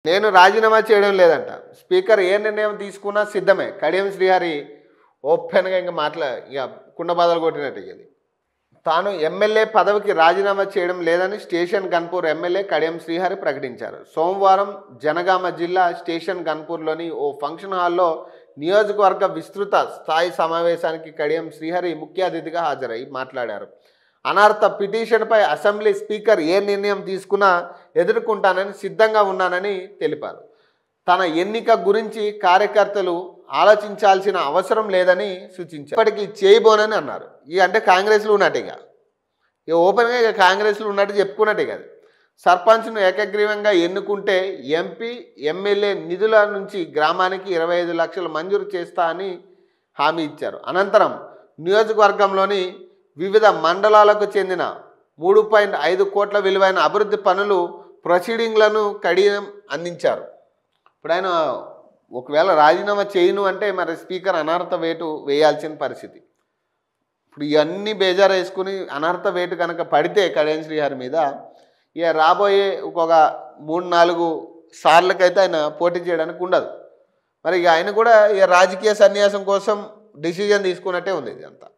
నేను రాజీనామా చేయడం లేదంట. స్పీకర్ ఏ నిర్ణయం తీసుకున్నా సిద్ధమే. కడియం శ్రీహరి ఓపెన్‌గా ఇక కుండ బద్దలు కొట్టినట్టు ఇది. తాను ఎమ్మెల్యే పదవికి రాజీనామా చేయడం లేదని స్టేషన్ గన్పూర్ ఎమ్మెల్యే కడియం శ్రీహరి ప్రకటించారు. సోమవారం జనగామ జిల్లా స్టేషన్ గన్పూర్లోని ఓ ఫంక్షన్ హాల్లో నియోజకవర్గ విస్తృత స్థాయి సమావేశానికి కడియం శ్రీహరి ముఖ్య అతిథిగా హాజరై మాట్లాడారు. అనర్హత పిటిషన్పై అసెంబ్లీ స్పీకర్ ఏ నిర్ణయం తీసుకున్నా ఎదుర్కొంటానని సిద్ధంగా ఉన్నానని తెలిపారు. తన ఎన్నిక గురించి కార్యకర్తలు ఆలోచించాల్సిన అవసరం లేదని సూచించారు. ఇప్పటికీ చేయబోనని అన్నారు. అంటే కాంగ్రెస్లో ఉన్నట్టు ఇక ఓపెన్గా ఇక కాంగ్రెస్లో ఉన్నట్టు చెప్పుకున్నట్టే కాదు. సర్పంచ్ను ఏకగ్రీవంగా ఎన్నుకుంటే ఎంపీ ఎమ్మెల్యే నిధుల నుంచి గ్రామానికి 25 లక్షలు మంజూరు చేస్తా అని హామీ ఇచ్చారు. అనంతరం నియోజకవర్గంలోని వివిధ మండలాలకు చెందిన 3.5 కోట్ల విలువైన అభివృద్ధి పనులు ప్రొసీడింగ్లను కడియం అందించారు. ఇప్పుడు ఆయన ఒకవేళ రాజీనామా చేయను అంటే మరి స్పీకర్ అనర్హత వేటు వేయాల్సిన పరిస్థితి. ఇప్పుడు ఇవన్నీ బేజారు వేసుకుని అనర్హత వేటు కనుక పడితే కడియం శ్రీహరి మీద ఇక రాబోయే ఒక 3-4 సార్లకైతే ఆయన పోటీ చేయడానికి ఉండదు. మరి ఇక ఆయన కూడా ఇక రాజకీయ సన్యాసం కోసం డిసిజన్ తీసుకున్నట్టే ఉంది ఇదంతా.